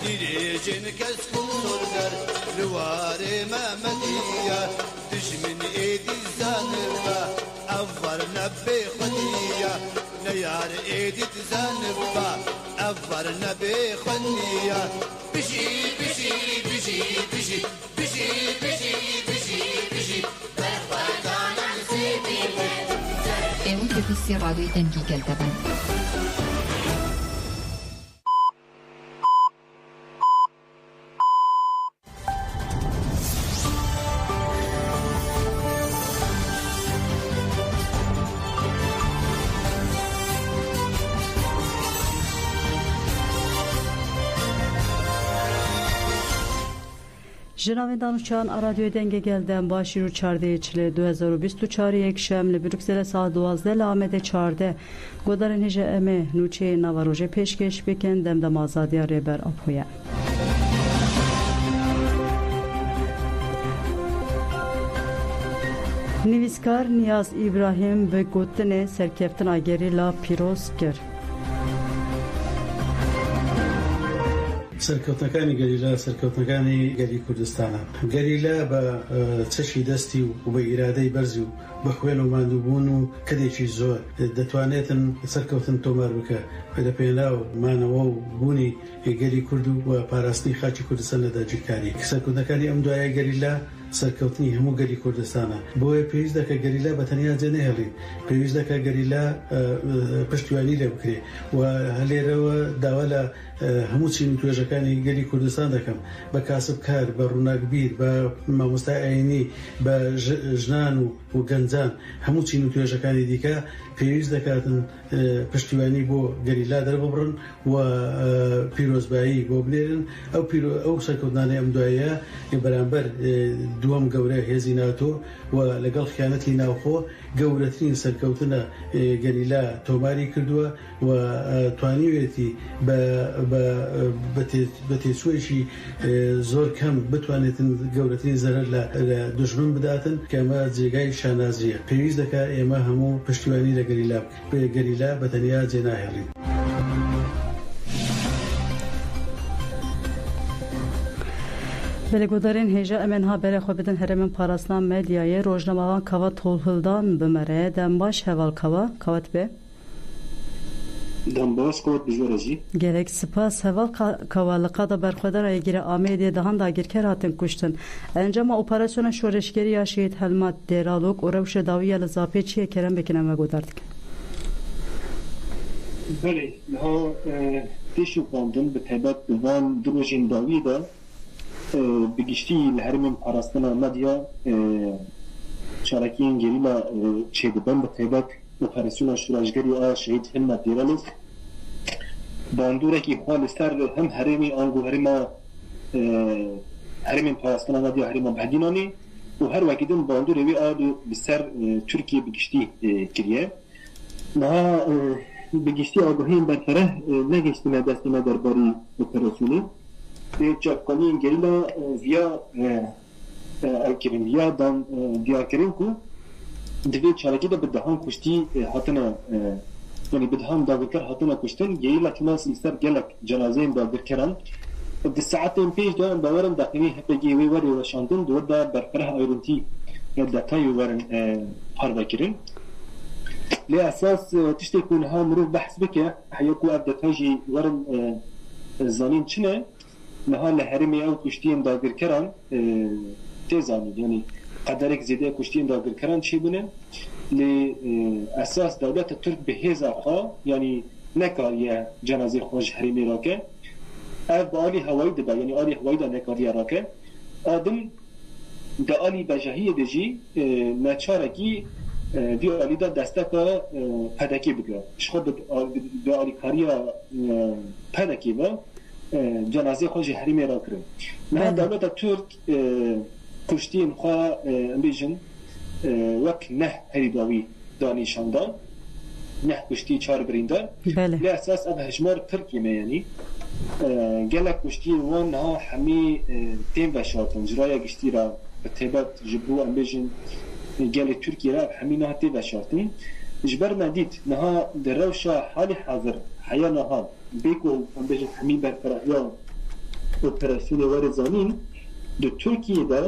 دیریجن کس کور در لوار محمدیه دشمن ایدی زنبا اول نبی خدیه نیار ایدی زنبا اول نبی خدیه بشی بشی بشی بشی بشی بشی بشی بشی برخوردانم سیبیله اون که بیسی رادوی دنگی گلده بند جناب دانشجویان رادیو دنگ گلدن با شروع 14 چلی 2024 یک شنبه بروکسل ساعت 12 لامد 14 گودارن هجه امه نوچه نواروژه پیشکش بکن دم آزادی ریبر آپویا نویسکار نیاز ابراهیم به گوتن سرکفتن آگری لا پیروز کرد سەرکەوتنەکانی گەلیلا سەرکەوتنەکانی گەلی کوردستانە گەلیلا بە چەشی دەستی و بە ئیرادەی بەرزی و بە خوێن و ماندووبوون و کەدێکی زۆر دەتوانێتن سەرکەوتن تۆمار بکە پێدەپێنا و مانەوە و بوونی گەلی کورد و پاراستنی خاکی کوردستان لە داگیرکاری سەرکەوتنەکانی ئەم دوایە گەلیلا سەرکەوتنی هەموو گەلی کوردستانە بۆیە پێویست دەکە گەلیلا بە تەنیا جێ نەهێڵین پێویست دەکە گەلیلا پشتیوانی لێ بکرێ و هەلێرەوە داوا لە هەموو چین و توێژەکانی گەلی کوردستان دەکەم بە کاسبکار بە ڕووناکبیر بە مامۆستای ئاینی بە ژنان و گەنجان هەموو چین و توێژەکانی دیکە پێویست دەکاتن پشتیوانی بۆ گەلیلا دەرببڕن و پیرۆزبایی بۆ بنێرن ئەو سەرکەوتنانەی ئەم دوایە بەرامبەر دووەم گەورە هێزی ناتۆ و لەگەڵ خیانەتی ناوخۆ گەورەترین سەرکەوتنە گەلیلا تۆماری کردووە و توانیوێتی بە تێچوویەکی زۆر کەم بتوانێتن گەورەترین زەرەر لە دوژمن بداتن کە ئەمە جێگای شانازیە پێویست دەکا ئێمە هەموو پشتیوانی لە گەلیلا بە تەنیا جێ ناهێڵین بلگودارین هیجا امن ها بره خو بدن هرمن پاراستان مدیای روزنامه‌وان کاوا تولهلدان بمره دنباش هوال کاوت به دنباش کاوت بجورجی gerek spas heval kavalıqa da berxwedar aygire amediye dahan da girker hatin kuştun encama operasyona şoreşgeri ya şehit helmat deralok o revşe daviye li zapêçiye kerem bekineme godardik بله ها تشو قاندن به تبت دوام دروجین داوی دا بگشتی لحرمین پاراستنا مدیا شارکین گریلا چیدبن به تبت اپراسیون شورشگری شهید همت دیرالوک باندوره که حال سر هم حرمی آنگو حرمین پاراستنا مدیا حرم بهدینانی و هر وقتیم باندوره وی آدو بسر ترکیه بگشتی کریه نه بگشتی آگاهی برطرح نگشتیم دستیم درباره اپراسیونی چاپکانی گریلا ویا کریم ویا دان ویا کریم کو دوی چارکی دا بدهان کشتی هاتنا یعنی بدهان داغرکر هاتنا کشتن گریلا کماس ایستر گلک جنازه داغرکران دی ساعتین پیش دا باورم دقیقی هپگی وی وری وشاندن دور دا برقرار آیرنتی داتای ورن پاردا کرن لأساس تشتكون ها مروف بحث بك حيكو أبدا تاجي ورن زانين چنه نها لحرمي أو كشتين داغر كران تزاني يعني قدرك زيادة كشتين داغر كران چي بنا لأساس دولة الترك بهذا خا يعني نكاريا جنازي خوش حرمي راكه أف بآلي هواي دبا يعني آلي هواي دا نكاريا راكه آدم دا آلي بجاهية دجي نچاركي دی آلی دا دسته که پدکی بگه شخود دی آلی کاریا پدکی با جنازه خوش حریمی را کرد نه دولت ترک کشتین خواه بیجن وک نه هریداوی دانیشاندان نه کشتی چار برینده لی اساس اب هجمار ترکی میانی گلک کشتی وان ها همی تیم و شارتن جرای گشتی را به تیبت جبو ام بیجن گل ترکیه را همین هاتی و شرطی جبر ندید نها در روشا حال حاضر حیا نها بیکو ام بجن همین برقرار operasyonu var zanin de Türkiye'de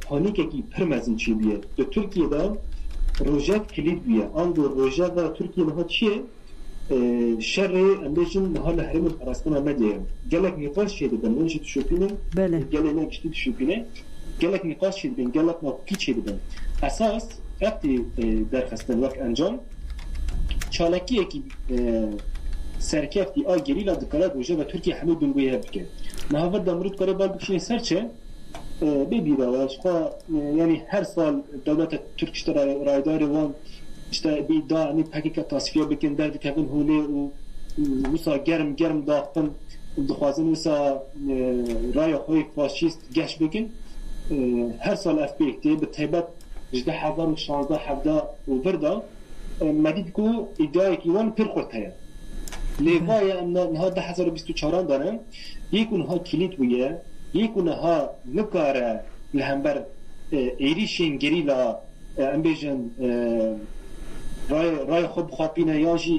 panikeki permezin çibiye de Türkiye'de rojat kilit biye andu rojat da Türkiye'nin hatçiye şerri endişin hala herimin arasına medya gelek nikaş şeydi ben önce düşüpine gelene işte düşüpine gelek nikaş şeydi ben gelek nakit şeydi ben esas ekti derhastan vak encam çalaki ki serkefti a gerila dikala doja ve Türkiye hamid dünguya yapke nahavat damrut kare bal bikşine serçe bir başka yani her sal devlet Türk işte raydarı var işte bir iddia hani hakikat tasfiye bikin derdi kevin hule Musa germ dağıtın duhazın Musa raya hoy faşist geç bikin her sal FB'de bir taybat işte havdan şanzda havda uberda مدید کو ادعای کی وان پر خورتایا لیوای ان ها 2024 دانه یکون ها کلیت ویه یکون ها نکاره لهمبر ایریشین گریلا امبیجن رای خب خاطینا یاجی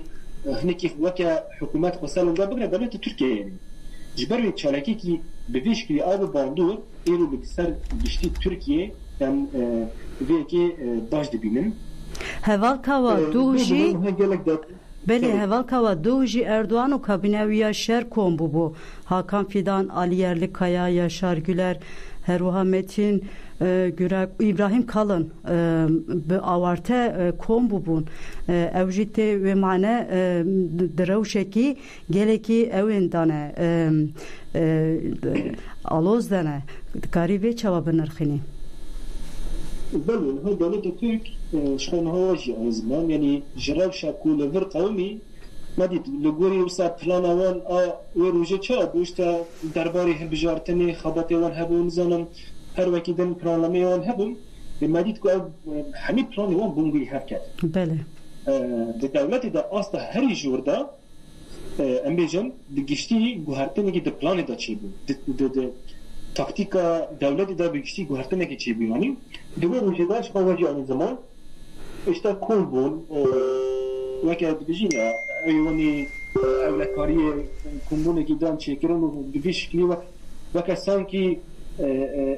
هنکی وکا حکومت خسالون دا بگره دولت ترکیه یعنی جبروی چالکی کی بویش کلی آب باندور ایرو بکسر گشتی ترکیه ام ویکی باش دبینن Hevalkava duji Beli Hevalkava duji Erdoğan o kabineviya şer kombu bu Hakan Fidan, Ali Yerlikaya, Yaşar Güler, Heruha Metin, Gürek, İbrahim Kalın be avarte kombu bun evjite ve mane drevşeki geleki evindane aloz dane karive çavabı nırkhini بله هو دولت ترك شخون هواجي أزمان يعني جرب شاكو لفر قومي ما ديت لغوري وسا بلانا وان وروجه چا بوشتا درباري هبجارتني خبطي وان هبو نزانم هر وكي دن برانلامي وان هبو ما ديت كو حمي بلاني وان بونغي هركت بله دولت دا أصلا هري جوردا أمبيجن دقشتي گوهرتني كي دبلاني دا چي بو taktika devleti de bir kişi gühertene geçiyor yani. Diğer ülkeler çıkacak aynı zaman. İşte kumbun, vakit diyeceğim yani evlakariye kumbunu giden çekiren bir şekilde vakit sanki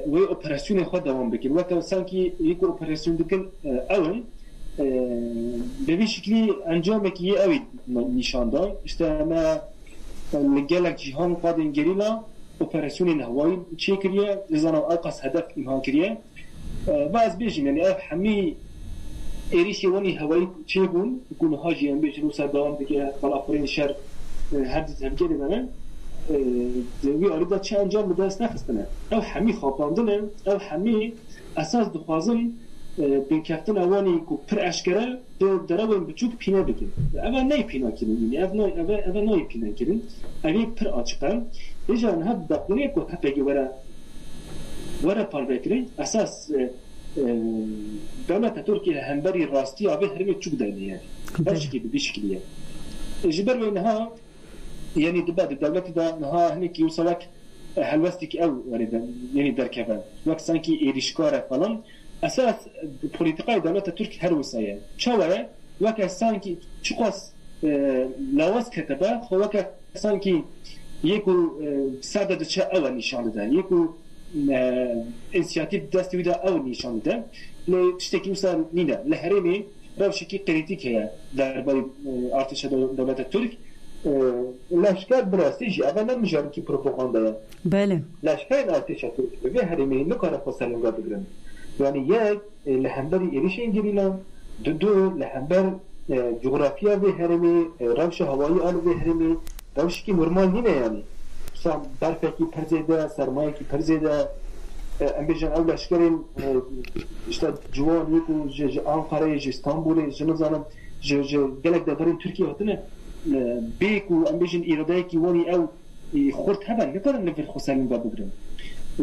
ve operasyonu xod devam bekir. Vakit sanki ilk operasyon dikin evin bir şekilde encam ekiye evi nişanda. İşte ama gelek cihan kadın gerila operasyonun havayı çekiriye, zaten alqas hedef imha kiriye. Bazı bejim yani ev hami erişi vani havayı çekun, kunu haciyen bejim usa devam dike balafrin şer hadis hemgeri bana. Ve arada çe encam bu ders nefsine. Ev hami xapandına, ev hami esas duhazın bin kaftan avani ku per aşkara deravın buçuk pina bikin. Eva ne pina kirin? Eva ne pina kirin? Evi per açıktan. İcan hep dakine ko hep vara parvekri esas devlet Türkiye hemberi rasti abi herime çok deniyor. Baş gibi bir şekilde. Jiber ve neha yani devleti da neha hani ki usalak helvastik ev yani derkeven. Vak sanki erişkara falan. Esas politikayı devlet Türk her usaya. Çavaya vak sanki çıkas lavaz ketebe vak sanki یکو ساده چه اول نشان دادن یکو inisiyatif دستی دا اول نشان دادن ل تشتکی مثلا نینا لهرمی روشکی کریتیکه درباره ارتش دولت ترک لشکر براستی اول نمیشه کی پروپاگاندا بله لشکر ارتش ترک به هرمی نکاره فسالنگا بگیرن یعنی یک لهمبری ایریش انگلینا دو لهمبر جغرافیا به هرمی روش هوایی آن به هرمی روشی که نرمال نیه یعنی مثلا برفکی پرزیده سرمایه کی پرزیده امبیجان اول اشکرین işte جوان یکو آنکاره استانبول جنزانم گلک دارین ترکیه هاتنه بیکو امبیجان ایرادایی کی وانی او خورد هبن نکردن نفر خسالین با بگیرن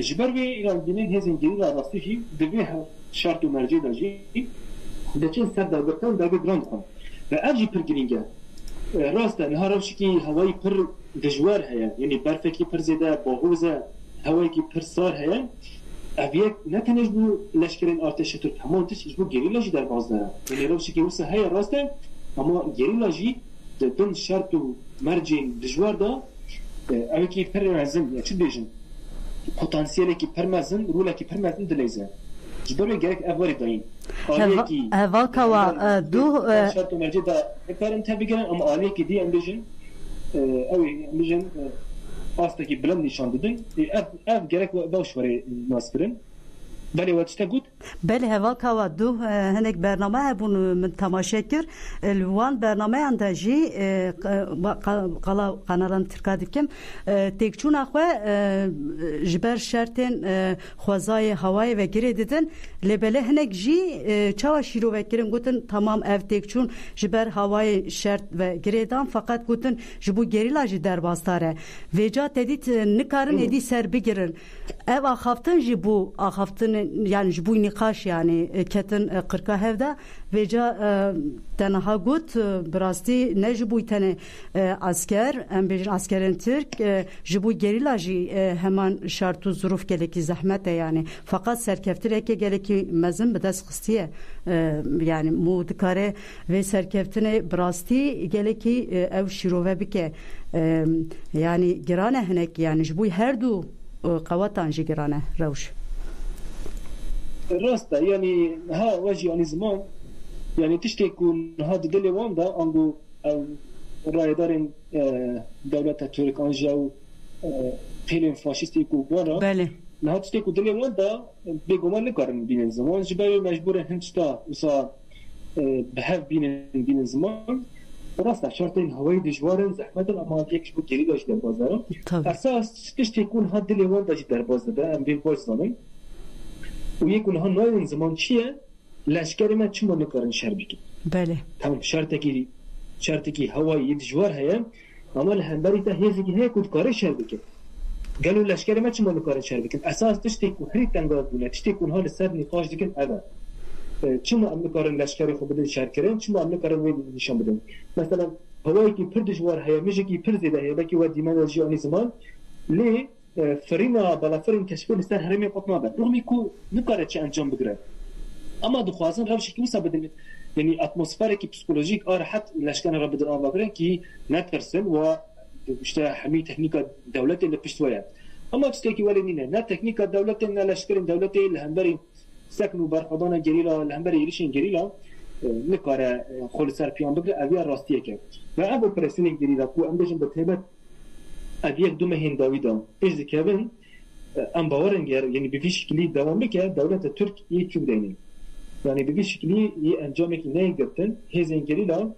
جبر به ایران دینه هزین گریل راستی دوی شرط و مرجع داشتی دچین سر دادن داگه گراند کن و ارجی پر گرینگه راسته نها روشی که هوایی پر دجوار هیا یعنی برفکی پر زیده باغوزه هوایی که پر سار هیا اویک نتنش بو لشکرین ارتش ترک همان تش بو گریلاجی در باز داره یعنی روشی که وسه هیا راسته اما گریلاجی دن شرط و مرجع دجوار دا Evki permezin ya çi bejin potansiyeli ki permezin rula ki permezin dileyze. Jibere gerek evvari dayın. Evalkawa du şart merci da ekarin tabi gelen ama aliye ki diye bejin bejin astaki bilen nişan dedin. Ev gerek baş var nasırın. بله وقتی گود بله هوا کوا دو هنگ برنامه هبون من تماشا کر الوان برنامه انداجی قناران ترکادی کم تکچون اخوه جبر شرطن خوازای هوای و گری دیدن لبله هنگ جی چاوا شیرو وکرن گوتن تمام ev تکچون جبر هوای شرط و گری دان فقط گوتن جبو گریلا جی در باستاره وجا تدید نکارن ادی سر بگیرن ev ahaftın jibu ahaftın yani jibu nikaş yani ketin 40 hevda veca tenha gut brasti ne jibu tane asker embejin askerin Türk jibu gerila ji hemen şartu zuruf geleki zahmet yani fakat serkeftireke geleki mezin bedes kıstiye yani mudikare ve serkeftine brasti geleki ev şirove bike yani girane henek yani jibu her du قواتان جيرانه روش راستا يعني ها واجي يعني زمان يعني تشتكون هذا دلي واندا عنده رايدارين دولة ترك انجاو فيلم فاشيستي كو بورا بله نها تشتكو دلي واندا بيغومان نكارن بين الزمان جبال مجبور هنشتا وصا بهاف بين الزمان راستا شرطين هواي دجوارن زحمة اما يكش بو جريدة اش در بازارم اساس تشتكون هاد دلي واندا جي در بازده ام بين باش زمان ويكون ها نوعين زمان چيه لشکر من چما نکارن شهر بکن بله تمام شرطکی هوایی دجوار هیا اما لهنداری تا هیزی که هیا کود کاره شهر بکن قالوا لشکر من چما نکارن شهر بکن اساس تشتكو هری تنگاد بونه تشتكون ها لسر نقاش دکن اول چما ام نکارن لشکر خو بدن شهر کرن چما ام نکارن وی نشان بدن مثلا هوایی که پر دجوار هیا میشه که پر زیده هیا بکی و دیمان الجیانی زمان لی فرینا بالا فرین کشفی لسر هرمی قطنا بد رغمی کو نکاره چه انجام بگره اما دخوازن روشی که وسا بدن yani atmosferdeki psikolojik rahat leşkene rabıdır anlatırken ki netversin ve işte hami teknika devletle piştoya ama tüteki velenine ne teknika devletle ne leşkerin devletle lehemberi seknu barhadana gerila lehemberi ilişin gerila ne kare kholisar piyan bugre aviya rastiye ke ve ev operasyonu gerila ku ambejin betebet aviya dume hindavidan pejdi kevin am bavarın ger yani bir şekilde devam beke devlet Türk iyi çubdeyni yani bir şekilde iyi encamek ne gittin hezen gerila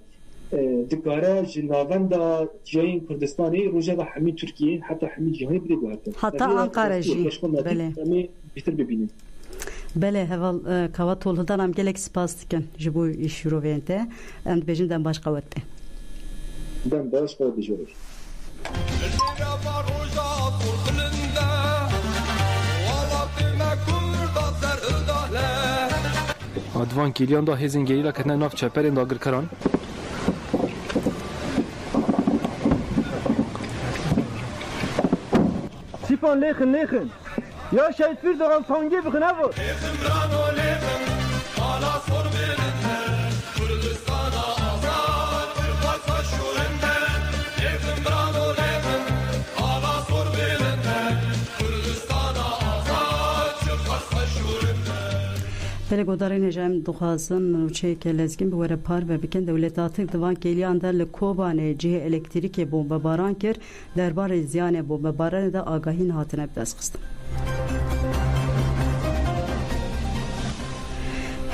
dikara jinavanda jayın Kurdistan'ı Rojava hami Türkiye hatta hami cihani bile gördüm. Hatta Ankara'cı. Bele. Bitir bebinin. Bele heval kavat oldudan am gelek spastiken jibu işurovente and bejinden başka vatte. Ben başka vatte jurur. Advan Kilian da hezin gerila ketne nav çeperin da agirkaran. Sipan leken. Ya şehit bir zaman sangi bıkın evo. Pele godarên jem dixwazin çê kelezgin bi were par ve bikin dewletatî divan kêliyan der li Kobanê cihê elektrîkê bombebaran kir derbarê ziyanê bombebaranê de agahîn hatine bidestxistin.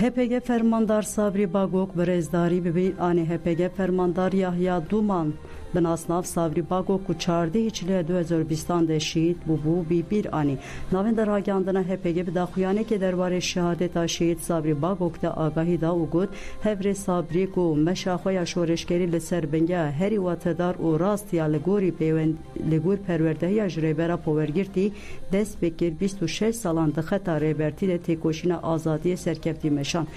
HPG fermandar Sabri Bagok birêzdarî bi anê HPG fermandar Yahya Duman bin asnav Sabri Bagok ku çardehê çile 2020 de şehîd bû bir anî navên deragiyandina HPG bi daxuyanekê derbarê şehadeta şehîd Sabri Bagok de agahî da û got hevrê Sabri ku meşaxweya şoreşkerî li ser bingeya herî watedar û rastiya li gor perwerdehiya ji rêbera powergirtî dest pêkir 26 salan di xeta rêbertî de têkoşîna azadiyê serkeftî meşan.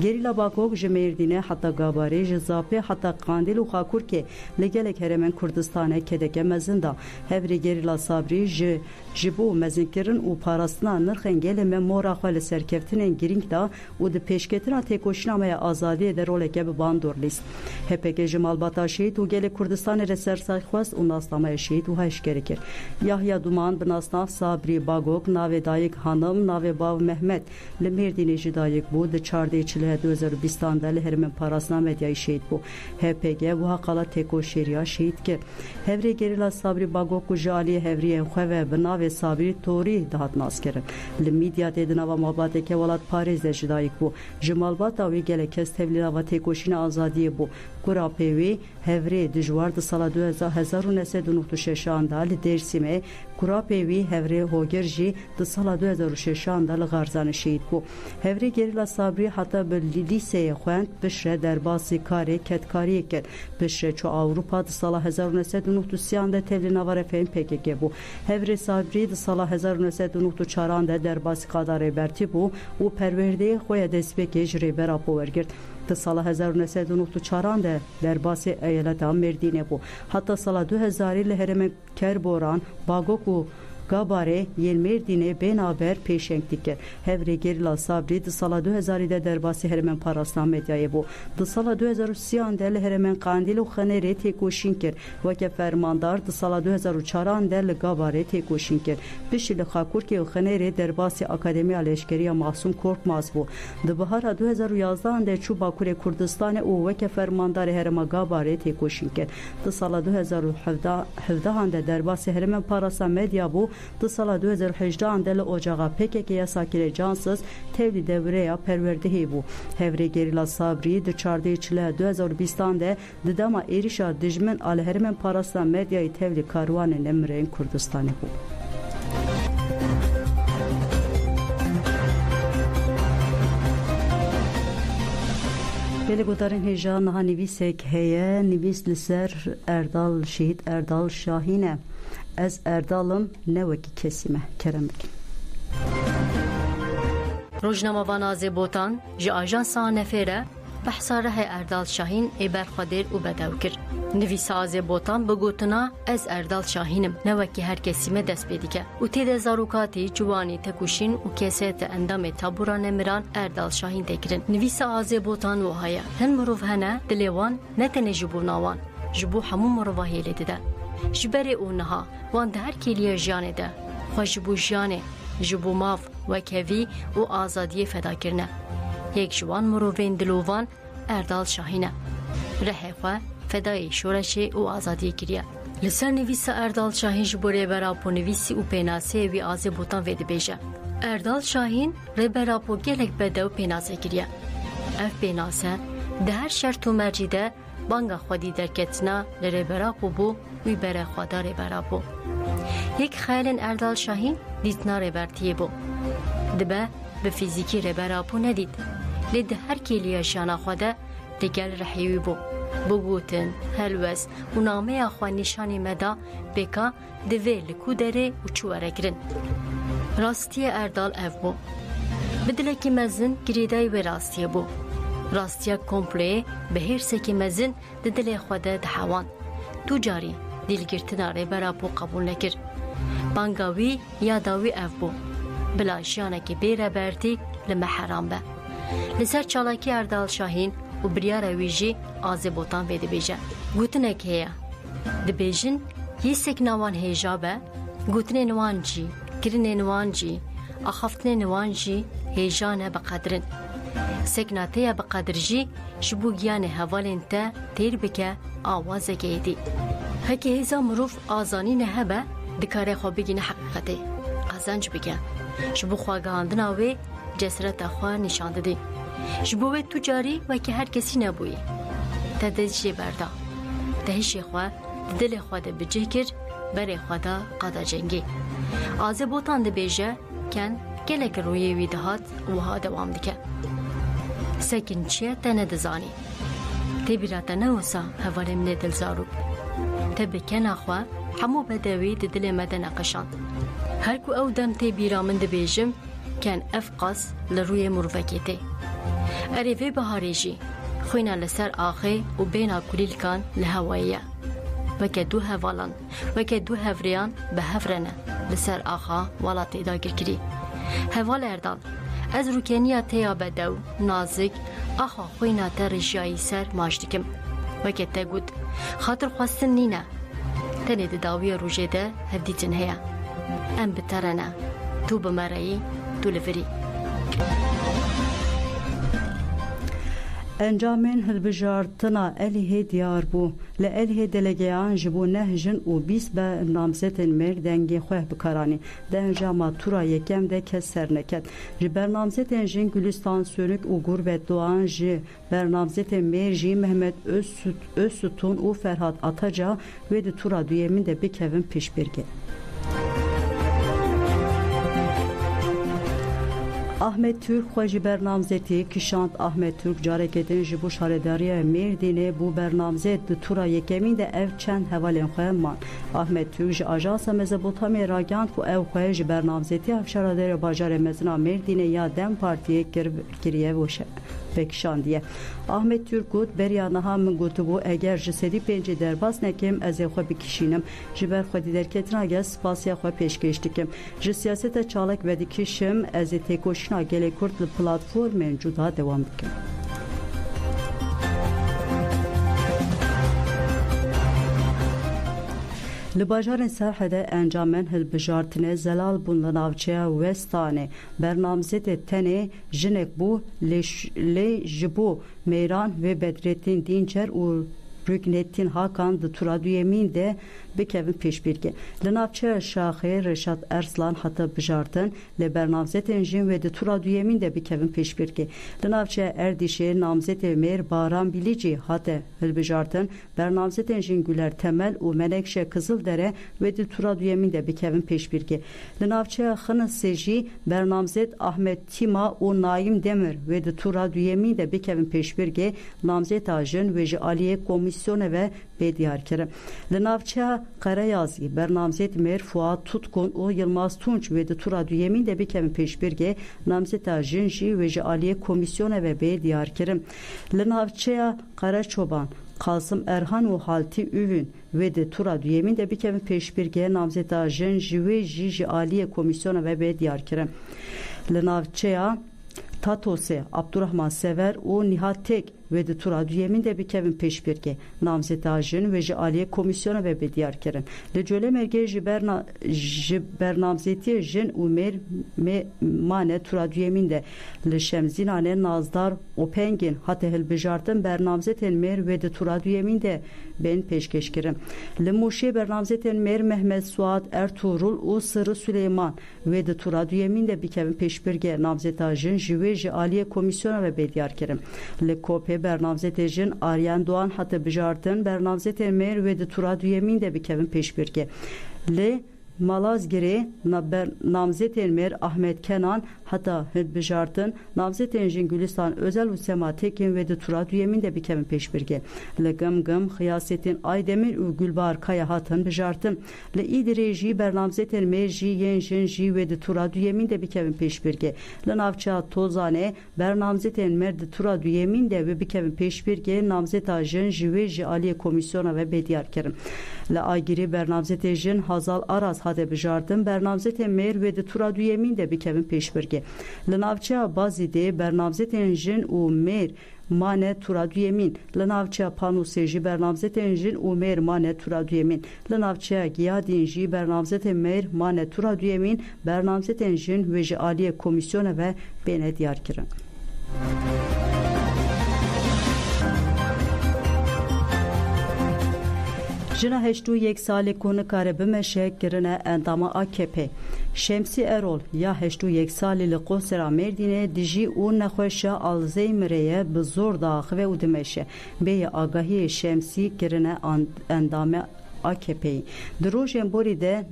Gerîla Bagok ji Mêrdînê heta Gabarê ji Zapê heta Qandîl û Xakurkê li gelek هرمن کردستان کدک مزندا هفری گریلا صبری جبو مزنکرن و پاراستنا نرخن گل ممورا خال سرکفتن گرینگ دا و د پیشکتنا تکوشنامه آزادی در رول که باندور لیست هپک جمال باتاشید و گل کردستان رسر سایخواست و ناسنامه شید و هشکری کرد یحیی دومان بناسناف صبری باگوک ناو دایک hanım nave bav Mehmet Lemirdini jidayek bu de çarde çile 2020'da leherimin parasına medyayı şehit bu HPG bu hakala teko şeria şehit ki hevre gerila sabri bagoku jali hevriye xeve binave sabri tori dahat naskerin lemidya dedina ve mabadeke valat Paris de jidayek bu jimalbata ve gele kes tevlina ve tekoşine azadiye bu kura pevi hevre dijwar da sala 2096 anda li Dersime kura pevi hevre hogerji da sala 2006 anda li Garzanı şehit bu hevre gerila sabri hatta bir liseye خوند بشه در باسی کاری کتکاری کرد بشه چو اروپا د سال 1993 ده تبلی نوار فهم PKK bu هفری صبری د سال 1994 ده در باسی قادر برتی bu و پرورده خوی دسپک جری برا پورگرد د سال 1994 ده در باسی ایالت مردینه bu hatta سال 2000 لهرم کربوران باگوکو Gabare Yelmerdine benaber peşenktiker. Hevre gerila sabri de sala 2000'de derbasi heremen paraslan medyayı bu. De sala 2003'de heremen kandil u xanere tekoşinker. Vake fermandar de sala 2004'de Gabare tekoşinker. Bişili xakur ki xanere derbasi akademi aleşkeriya Mahsum Korkmaz bu. De bahara 2011'de çu Bakure Kurdistane u vake fermandar herema Gabare tekoşinker. De sala 2017'de derbasi heremen paraslan medya bu. د سال 2018 اندل اجاقا PKK ساکر جانسز تevli devreye perverdehi bu. Hevre gerila sabri de çarde çile 2020'de didama erişa dijmen alhermen parasla medyayı tevli karvanın emreyin Kurdistan'ı bu. Beli godarın heja naha nivisek heye nivis liser Erdal şehit Erdal Şahine Ez Erdalım ne veki kesime kerem bikin. Rojnama Vanaze Botan ji ajansa nefere behsa rehe Erdal Şahin eber xadir û bedewkir. Nivîsa Azê Botan bigotina ez Erdal Şahinim ne vekî her kesime dest pê dike. û têde zarokatî ciwanî tekuşîn û kesê te endamê tabûra nemiran Erdal Şahin tekirin. Nivîsa Azê Botan wiha ye. Hin mirov hene dilê wan ne tenê ji bo nawan ji bo hemû mirova hêlê dide. Ji berê û niha wan di her kêliya jiyanê de xwe ji bo jiyanê ji bo mav wekevî û azadiyê fedakirine. Yek ji wan mirovên dilovan Erdal Şahin e. Rehê xwe fedayê şoreşê û azadiyê kiriye. Li ser nivîsa Erdal Şahin ji bo rêbera ponivîsî û pênaseyê wî Azê Botan vê dibêje. Erdal Şahin rêbera po gelek bedew pênase kiriye. Ev pênase di her şert û mercî de banga xwedî derketina li rêbera po bû wî bere xweda rêbera po. Yek xeyalên Erdal Şahin dîtina rêbertiyê bû. Dibe bi fîzîkî rêbera po nedît. Lê di her kêliya jiyana xwe de di gel rehê wî bû. Bigotin, helwes û nameya xwe nîşanî me da pêka divê li ku derê û çû were kirin. Rastiya Erdal ev bû. Bi dilekî mezin girêdayî wê rastiye bû. Rastiya kompleyê bi hêrsekî mezin di dilê xwe de dihewan. Du carî dîlgirtina rêbera po qebûl nekir. Banga wî ya da wî ev bû. Bila jiyanekî bê rebertî li me heram be. Li ser çalakî Erdal Şahin û biryara wî jî Azê Botan vê dibêje. Gotinek heye. Dibêjin yîsek nawan hêja be, gotinên wan jî, kirinên wan jî, axaftinên wan jî hêja ne biqedirin. Sekna te ya biqedir jî ji bo giyanê hevalên te têr bike awazeke êdî. Hekî hêza mirov azanî ne hebe dikare xwe bigîne heqîqetê. Qezenc bike. Ji bo xwegihandina wê cesreta xwe nîşan didî. Ji bo wê tu carî wekî her kesî nebûyî. Te de jê berda. Te hişê xwe di dilê xwe de bicih kir, berê xwe da qada cengî. Azê Botan dibêje ken gelek rûyê wî dihat û wiha dewam dike. Sekin çi ye te nedizanî. Tê bîra te newisa hevalê min ê dilzarok. Te bi kena xwe hemû bedewî di dilê me de neqişand. Her ku ew dem tê bîra min dibêjim ken ev qas li rûyê mirovekê tê. Erê vê biharê jî xwîna li ser axê û bêhna kulîlkan li hewayê ye. وکه دو هوالان وکه دو هوریان به هفرنه لسر آخا والا تیدا گرگری هوال اردال از روکنیا تیا بدو نازک آخا خوینا تا رجایی سر ماجدکم وکه تا گود خاطر خواستن نینه تنه داوی روژه ده هفدیتن هیا ام بترنه تو بمرایی تو لفری انجامین هلبجارتنا الیه دیار بو لالیه دلگیان جبو نهجن و 20 به نامزتن مردنگی خواه بکارانی ده انجام تورا یکم ده کسر نکد جی برنامزتن جن گلستان سönük و gurbet doğan جی برنامزتن مرجی محمد Özsutun و Ferhat Ataca ve de tura düyemin de bir kevin pişbirge Ahmet Türk Xoji bernamzeti kişant Ahmet Türk careketin ji bu şaredariya Merdinê bu bernamzet di tura yekemin de ev çend hevalên xwe man. Ahmet Türk ji Ajansa Mezopotamya ragand ku ev xwe ji bernamzeti ev şaredariya bajarê mezina Merdinê ya Dem Partiye kiriye boşe. Pekişandiye. Ahmet Türk got beriya naha min gotibu eger ji sedî pêncî derbas nekim ez ê xwe bikişînim ji ber xwe dîderketina gel spasiya xwe pêşkêş dikim ji siyaseta çalak vedikişim ez ê têkoşîna gelê Kurd li platformên cuda dewam dikim. Li bajarên Serhedê encamên hilbijartinê zelal bûn li navçeya Westanê bernamzetê tenê jinek bû lê ji bo Mêran ve Bedrettin Dinçer û Rüknettin Hakan di tura duyemîn de bikevin pêşbirge. Li navçeya Şaxê Reşat Erslan hata bijartin li bernamzetên jin ve di tura duyemîn de bikevin pêşbirge. Li navçeya Erdîşê namzetê Mêr Baran Bilîcî hate hilbijartin bernamzetên jin Güler Temel û Menekşe Kızıldere ve di tura duyemîn de bikevin pêşbirge. Li navçeya Xınısê jî bernamzet Ahmet Tima û Naim Demir ve di tura duyemîn de bikevin pêşbirge namzeta jin ve ji aliyê komisyona ve bediyar kirin. Li navçeya Karayazî bernamzet Mêr Fuat Tutkun û Yılmaz Tunç ve di tura duyemîn de bikevin pêşbirge namzeta jin jî ve ji aliyê komisyona ve bediyar kirin. Li navçeya Karaçoban Kasım Erhan û Halti Üvün ve de tura duyemîn de bikevin pêşbirge namzeta jin jî ve ji aliyê komisyona ve bediyar kirin. Li navçeya Tatose Abdurrahman Sever û Nihat Tek ve de tura duyemîn de bikevin pêşbirge namzeta jin ve ji aliyê komisyona ve bediyar kirin. Li Colemergê ji bernamzetiyê jin û mêr mane tura duyemîn de li Şemzînanê Nazdar Opengên hate hilbijartin bernamzetên mêr ve de tura duyemîn de bên pêşkêş kirin. Li Mûşê bernamzetên mêr Mehmet Suat Ertuğrul û Sırrı Süleyman ve de tura duyemîn de bikevin pêşbirge namzeta jin ji ve ji aliyê komisyona ve bediyar kirin. Li Kopê bernamzetê jin Aryan Doğan hate bijartin bernamzetên mêr ve de tura duyemîn de bikevin pêşbirge. Li Malazgirê namzetên mêr Ahmet Kenan hata hilbijartin namzetên jin Gülistan Özel û Sema Tekin ve de tura duyemîn de bikevin pêşbirge. Li Gımgım Xiyasettin Aydemir û Gülbahar Kaya hatin bijartin. Li İdirê jî bernamzetên mêr jî yên jin jî ve de tura duyemîn de bikevin pêşbirge. Li navçeya Tozanê bernamzetên mêr de tura duyemîn de ve bikevin pêşbirge namzeta jin jî ve ji aliyê komisyona ve bediyar kirin. Li Aygirê bernamzetê jin Hazal Aras hate bijartin bernamzetên mêr ve de tura duyemîn de bikevin pêşbirge. Li navçeya Bazîdê bernamzetên jin û mêr mane tura duyemîn. Li navçeya Panûsê jî bernamzetên jin û mêr mane tura duyemîn. Li navçeya Giyadîn jî bernamzetên mêr mane tura duyemîn bernamzetên jin ve ji aliyê komisyona ve bêne diyar kirin. Jina heştû yek salê ku nikare bimeşe kirine endama AKP. Şemsî Erol ya heştû yek salê li Qosera Mêrdînê dijî û nexweşa Alzheimerê ye bi zor daxive û dimeşe. Bêyê agahiyê Şemsî kirine endame AKP'yi. Di rojên borî de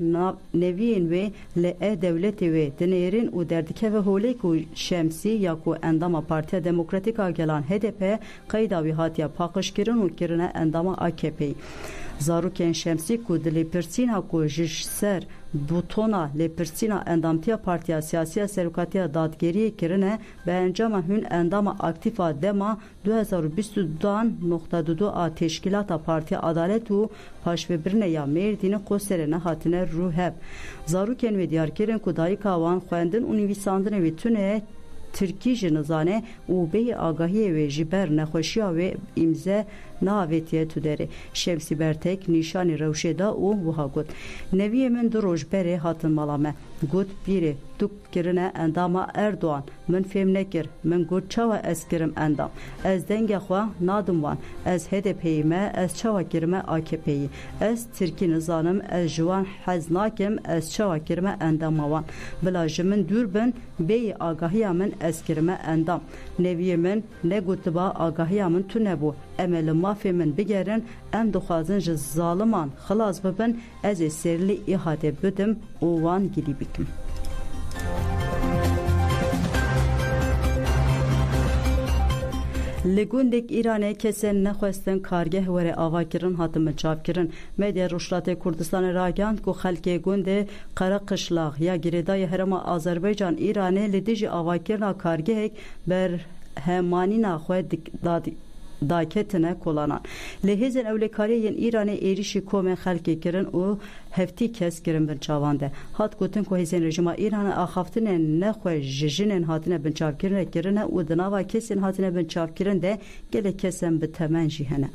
neviyên wê li e-Dewletê wê dinêrin û derdikeve holê ku Şemsî ya ku endama Partiya Demokratîk a Gelan HDP qeyda wî hatiye paqijkirin û kirine endama AKP'yi. Zarokên şemsî ku di lêpirsîna ku ji ser butona lêpirsîna endamtiya Partiya Siyasiya Serokatiya Dadgeriyê kirine bi encama hûn endama aktifa dema 2022 a Teşkilata Partiya Adalet û Paşvebirine ya Mêrdînê Qoserê hatine rûhev. Zarokên wê diyarkirin ku dayika wan xwendin û nivîsandinê wê tune Tirkî ji nizane û bêyî agahiyê wê ji ber nexweşiya wê îmze neavêtiye tu derê. Şemsî Bertek nîşanî rewşê da û wiha got. Neviyê min du roj berê hatin mala me. Got pîrê tu kirine endama Erdoğan. Min fêm nekir. Min got çawa ez kirim endam. Ez dengê xwe nadim wan. Ez HDP'yî me, ez çawa kirime AKP'yî. Ez Tirkî nizanim, ez ji wan hez nakim, ez çawa kirime endama wan. Bila ji min dûr bin, bêyî agahiya min ez kirime endam. Neviyê min ne gotiba agahiya min tu nebû. Em ê li mafê min bigerin, em dixwazin ji zaliman xilas bibin, ez ê serlî îhade bidim û wan gilî bikim. Li gundek İranê kesên nexwestin kargeh were avakirin hatin çavkirin. Medya Rojhilatê Kurdistanê ragihand ku xelkê gundê Qereqişlax ya girêdayê Herêma Azerbaycan İranê li dijî avakirina kargehek berhemanîna xwe daketine kolanan. Li hêzên ewlekariyê yên İranê êrişî komên xelkê kirin û heftî kes kirin binçavan de. Hat gotin ku hêzên rejima İranê axaftinên nexwe ji jinên hatine binçavkirin kirine û di nava kesên hatine binçavkirin de gelek kesên bi temen jî hene.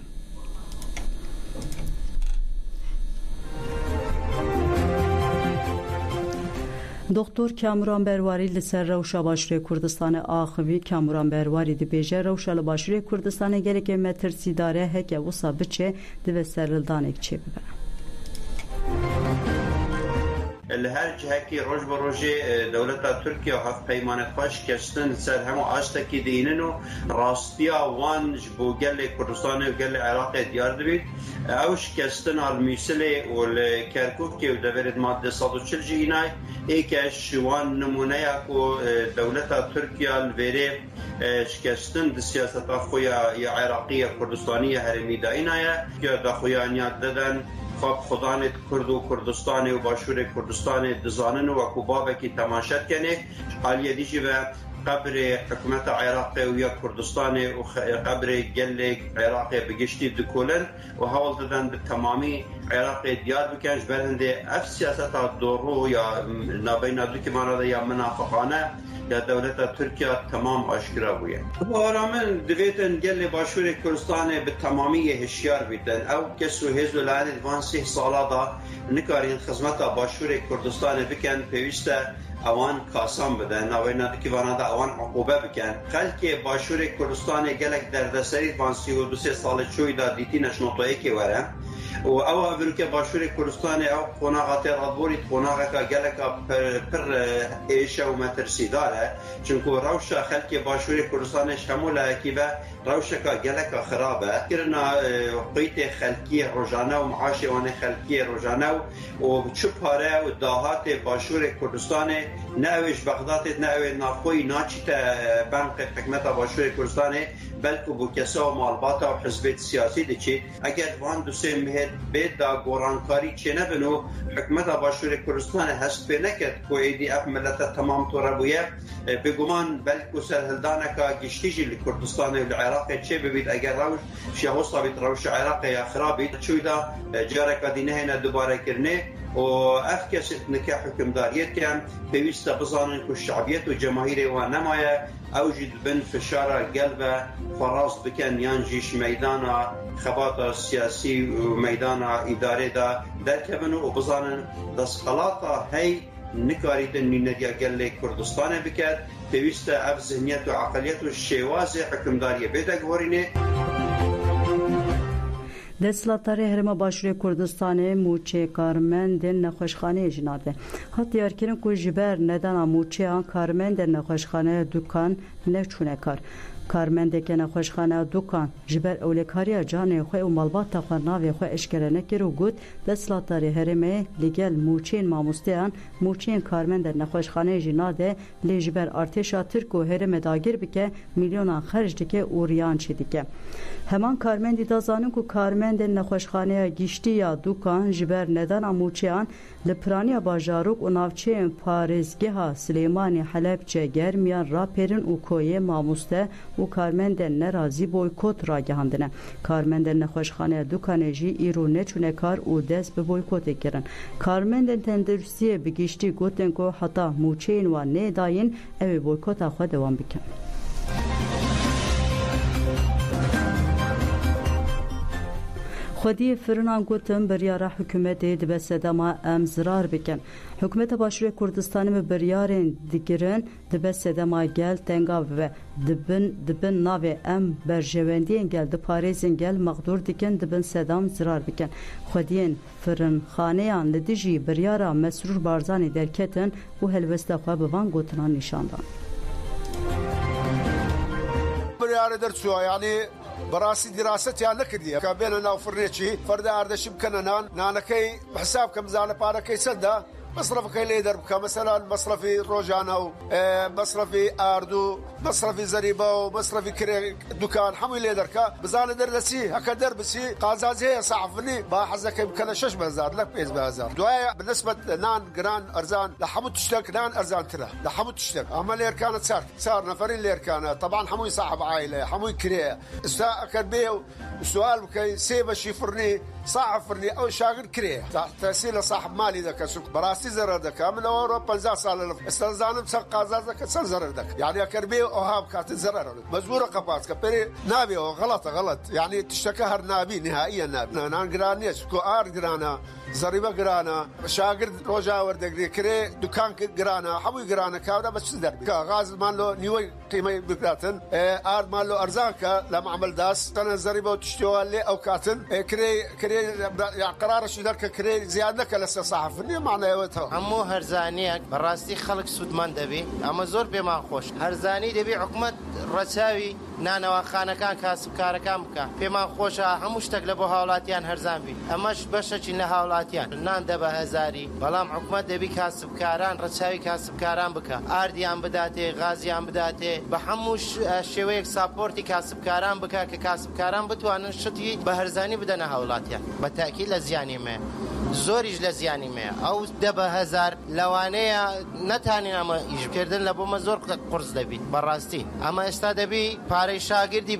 Doktor Kamuran Berwarî li ser rewşa Başûrê Kurdistanê axivî. Kamuran Berwarî dibêje rewşa li Başûrê Kurdistanê gelekê metirsîdare heke wisa biçe divê serhildanek çêbibe. Li her cihekî roj bi rojê dewleta Tirkiye hevpeymanê xwe şikestin ser hemû aştekî dînin û rastiya wan ji bo gelê Kurdistanê û gelê Iraqê diyar dibît. Ew şikestina li Mîsilê û li Kerkûkê û deverê madde 140 jî înay êke ji wan numuneya ku dewleta Tirkiye li vêrê şikestin di siyaseta xwe ya Iraqî ya Kurdistanî ya herêmî de înaye ya daxuyaniya deden Xwedanê Kurd û Kurdistanê û Başûrê Kurdistanê dizanin û wekû bavekî temaşet kenê aliyê dî jî ve qebrê hikûmeta Iraqê û ya Kurdistanê û qebrê gelê Iraqê bi giştî dikolin û hewl didin bi temamî Iraqê diyar bikin ji ber hindê ev siyaseta dorû ya navbeyna du kîmana de ya minafiqane ya devleta Tirkiye tamam aşkira bûye. Bu ara min divêtin gelê Başûrê Kurdistanê bi temamiyê hişyar bîtin. Ew kes û hêz û lanê van sih sala da nikarîn xizmeta Başûrê Kurdistanê bikin pêwîst e ewan kasan bidin. Navbeyna du kîmana de ewan eqûbe bikin. Xelkê Başûrê Kurdistanê gelek derdeserî van sih û du sê salê çûyî da dîtî neşnotayekê were. و او افریقا باشوری کردستان او قناعت رادبوری قناعت گلک پر ایشه و مترسی داره چونکو روشا خلک باشوری کردستان شمول کی و روشا گلک خرابه کرنا قیت خلکی روزانه و معاش وان خلکی روزانه و چپاره و دهات باشوری کردستان نویش بغداد نوی نافوی ناچیت بنک حکمت باشوری کردستان بلکه بو کسا و مالبات و حزب سیاسی دیچی اگر وان دو سه مهد بید دا گورانکاری چه نبنو حکمت باشور کردستان هست به نکد که ایدی اف ملت تمام طوره بویه بگمان بلکه سرهلدانه که گشتیجی لکردستان و العراق چه ببید اگر روش شیخوصا بید روش عراق یا خرابید چوی دا جارک دینه هنه دوباره کرنه و اف کسی نکه حکمداریت کن پیوست بزانن که شعبیت و جماهیر و نمایه اوجد بن فشار قلب فراز بکن یانجیش میدان خبات سیاسی و میدان اداره دا درکبن و بزانن دستخلاطا هی نکاریدن نیندیا گل کردستان بکرد پیوست اف ذهنیت و عقلیت و شواز حکمداری بیدک ورینه Destlatari Herêma Başûrê Kurdistanê mûçê karmendên nexweşxaneyê jî nade. Hat diyarkirin ku ji ber nedana mûçeyan karmendên nexweşxaneyê dûkan neçûne kar. کارمندێکە نەخۆشخانە دوکان ji ber ewlekariya canê xwe û malbata xwe navê xwe eşkere nekir û got desthilatdarê herêmê li gel mûçeyên mamosteyan mûçeyên karmendên nexweşxaneyê jî nade lê ji ber artêşa Tirk û herêmê dagir bike milyonan xerc dike û riyan çê dike. Heman karmendî da zanin ku karmendên nexweşxaneya giştiya dukan ji ber nedana mûçeyan li piraniya bajarok û navçeyên parêzgeha Silêmanî Helepçe germiyan rapêrin û koyê mamoste û karmendên nerazî boykot ragihandine. Karmendên nexweşxaneya dukanê jî îro neçûne kar û dest bi boykotê kirin. Karmendên tenduristiyê bi giştî gotin ku heta mûçeyên wan nêdayîn ew ê boykota xwe dewam bikin. خودی فرنان گوتم بریاره حکومت دبه سدما ام زرار بکن. حکومت باشور کردستان به بریارن دیگرن دبه سدما گل تنگا و دبن ناو ام برجواندین گل دپاریزن گل مقدور دیکن دبن سدام زرار بکن. خودین فرن خانهان لدیجی بریاره مسرور بارزانی درکتن و هلوسته خواه بوان گوتنان نشاندان. بریاره درسوا یعنی براسي دراسة يعني كديه كابيننا وفرنيتشي فردا أردش بكننان نانكي بحساب كم زال باركي سدا مصرف كي ليدر مثلا مصرفي روجانو مصرفي اردو مصرفي زريبه مصرفي كري دكان حمي ليدر كا بزال درسي هكا دربسي قازازي صعفني باحزك يمكن شش بازار لك بيز بازار دوايا بالنسبه نان جران ارزان لحمو تشتك نان ارزان ترى لحمو تشتك اما اللي كانت صار نفرين اللي كان طبعا حموي صاحب عائله حموي كري كان بيو السؤال كي سيبه شي فرني صاحب فرني او شاغل كري تحصيل صاحب مالي ذاك سوق براسي زردك من اوروبا زا صار استنزانم سقا زازك زردك يعني كربي اوهاب كات زرر مزبوره قباس كبري نابي غلط يعني تشتكهر نابي نهائيا نابي نان جرانيس كو ار جرانا زريبه جرانا شاغر روجا وردك كري دكان جرانا حوي جرانا كاودا بس دربي غاز مالو نيوي قيمه بكاتن ار مالو ارزاك لما عمل داس انا زريبه وتشتوى لي او كاتن كري يعني قرار شو ذاك كري زيادك لسه صحفني معناه همو هرزانيك براستي خلق سودمان دبي اما زور بما خوش هرزاني دبي حكومت رساوي نانا وخانه كان كاسب كاركام بك بما خوش هموش تقلبوا هاولاتيان هرزان بي اماش بشچ نه هاولاتيان نان دبه هزاري بلام حكومت دبي كاسب كاران رساوي كاسب كاران بك ارديان بداتي غازيان بداتي بحموش شويك سابورتي كاسب كاران بك كاسب كاران بتوانن شتي بهرزاني بدنا هاولاتيان بالتاكيد لزياني ما زۆریش لە زیانی مێ ئەو دەبە هەزار لەوانەیە نەتانین ئەمە ئیشکردن لە بۆمە زۆر قرس دەبی بەڕاستی ئەمە ئێستا دەبی پارەی شاگردی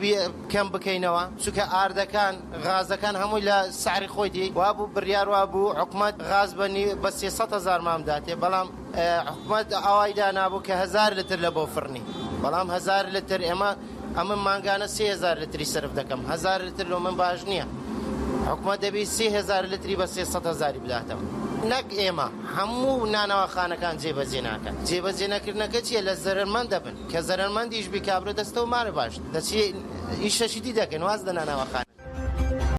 کەم بکەینەوە چونکە ئاردەکان غازەکان هەمووی لە سعری خۆیتی وابوو بڕیار وابوو حکومەت غاز بە 300,000 مامداتێ بەڵام حکومەت ئەوایدا نابوو کە 1000 لتر لە بۆ فرنی بەڵام 1000 لتر ئەمە مانگانە 3000 لتری سرف دەکەم 1000 لتر لۆ من باش نییە حکومت دەبی 30,000 لتری بە 300,000 بداتەوە نەک ئێمە هەموو نانەوەخانەکان جێبەجێ ناکەن جێبەجێ نەکردنەکە چیە لە زەرمەند دەبن کە زەرمەندیش بیکابرە دەستەوە مارە باش دەچی ئیشەشی دی دەکەن واز لە نانەوەخان